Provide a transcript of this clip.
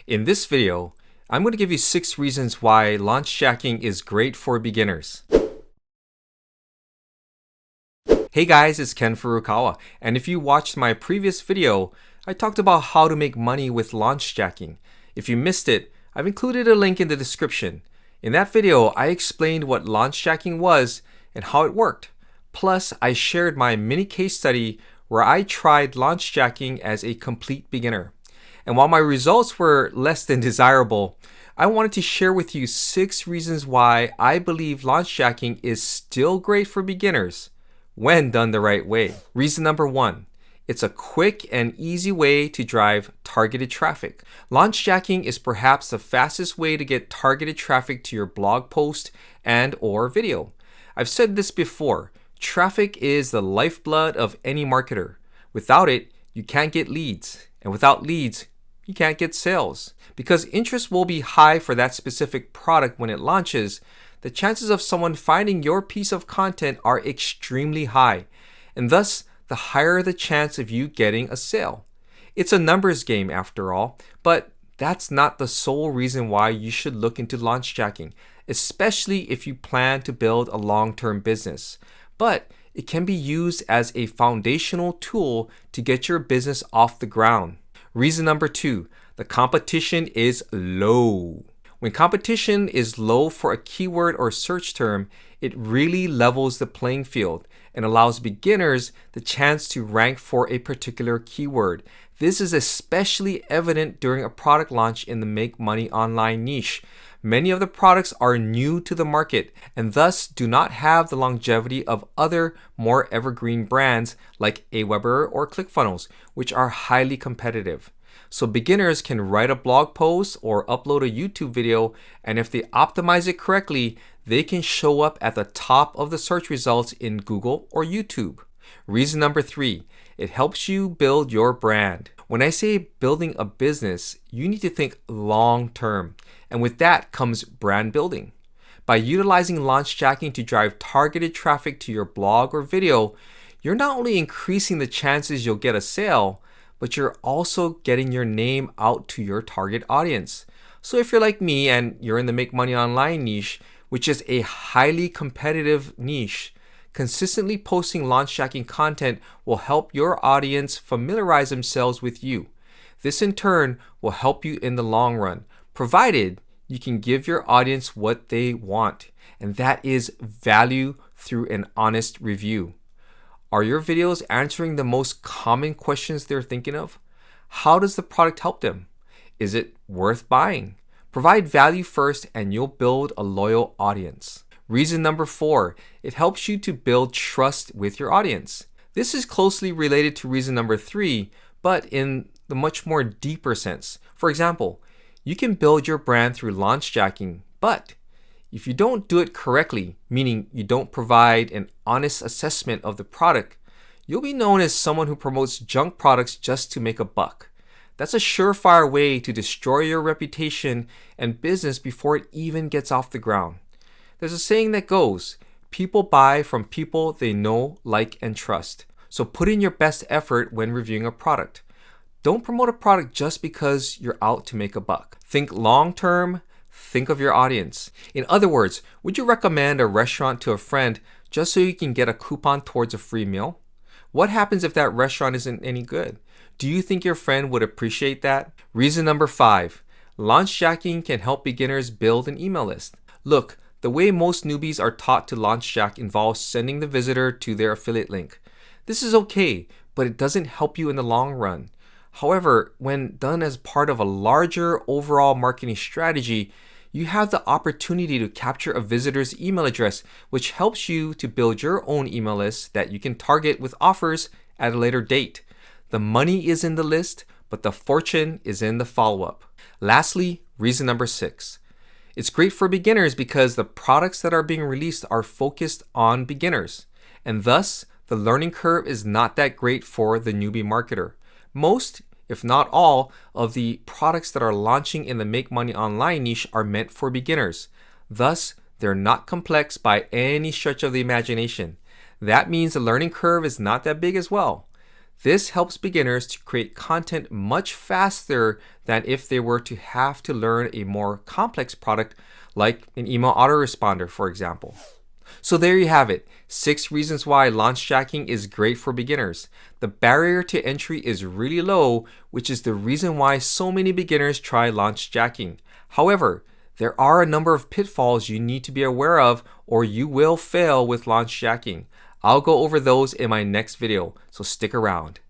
In this video, I'm going to give you 6 reasons why launch jacking is great for beginners. Hey guys, it's kkfurukawa, and if you watched my previous video, I talked about how to make money with launch jacking. If you missed it, I've included a link in the description. In that video, I explained what launch jacking was and how it worked. Plus, I shared my mini case study where I tried launch jacking as a complete beginner. And while my results were less than desirable, I wanted to share with you 6 reasons why I believe launch jacking is still great for beginners when done the right way. Reason number 1, it's a quick and easy way to drive targeted traffic. Launch jacking is perhaps the fastest way to get targeted traffic to your blog post and/or video. I've said this before, traffic is the lifeblood of any marketer. Without it, you can't get leads, and without leads, you can't get sales. Because interest will be high for that specific product when it launches, the chances of someone finding your piece of content are extremely high, and thus the higher the chance of you getting a sale. It's a numbers game after all, but that's not the sole reason why you should look into launch jacking, especially if you plan to build a long-term business. But it can be used as a foundational tool to get your business off the ground. Reason number 2, the competition is low. When competition is low for a keyword or search term, it really levels the playing field and allows beginners the chance to rank for a particular keyword. This is especially evident during a product launch in the make money online niche. Many of the products are new to the market and thus do not have the longevity of other more evergreen brands like Aweber or ClickFunnels, which are highly competitive. So beginners can write a blog post or upload a YouTube video, and if they optimize it correctly, they can show up at the top of the search results in Google or YouTube. Reason number 3, it helps you build your brand. When I say building a business, you need to think long term, and with that comes brand building. By utilizing launch jacking to drive targeted traffic to your blog or video, you're not only increasing the chances you'll get a sale, but you're also getting your name out to your target audience. So if you're like me and you're in the make money online niche, which is a highly competitive niche, consistently posting launch jacking content will help your audience familiarize themselves with you. This in turn will help you in the long run, provided you can give your audience what they want, and that is value through an honest review. Are your videos answering the most common questions they're thinking of? How does the product help them? Is it worth buying? Provide value first and you'll build a loyal audience. Reason number 4, it helps you to build trust with your audience. This is closely related to reason number 3, but in the much more deeper sense. For example, you can build your brand through launch jacking, but if you don't do it correctly, meaning you don't provide an honest assessment of the product, you'll be known as someone who promotes junk products just to make a buck. That's a surefire way to destroy your reputation and business before it even gets off the ground. There's a saying that goes, people buy from people they know, like, and trust. So put in your best effort when reviewing a product. Don't promote a product just because you're out to make a buck. Think long term. Think of your audience. In other words, would you recommend a restaurant to a friend just so you can get a coupon towards a free meal? What happens if that restaurant isn't any good? Do you think your friend would appreciate that? Reason number 5, launch jacking can help beginners build an email list. Look, the way most newbies are taught to launch jack involves sending the visitor to their affiliate link. This is okay, but it doesn't help you in the long run. However, when done as part of a larger overall marketing strategy, you have the opportunity to capture a visitor's email address, which helps you to build your own email list that you can target with offers at a later date. The money is in the list, but the fortune is in the follow-up. Lastly, reason number 6. It's great for beginners because the products that are being released are focused on beginners, and thus the learning curve is not that great for the newbie marketer. Most, if not all, of the products that are launching in the make money online niche are meant for beginners. Thus, they're not complex by any stretch of the imagination. That means the learning curve is not that big as well. This helps beginners to create content much faster than if they were to have to learn a more complex product like an email autoresponder, for example. So there you have it, 6 reasons why launch jacking is great for beginners. The barrier to entry is really low, which is the reason why so many beginners try launch jacking. However, there are a number of pitfalls you need to be aware of or you will fail with launch jacking. I'll go over those in my next video, so stick around.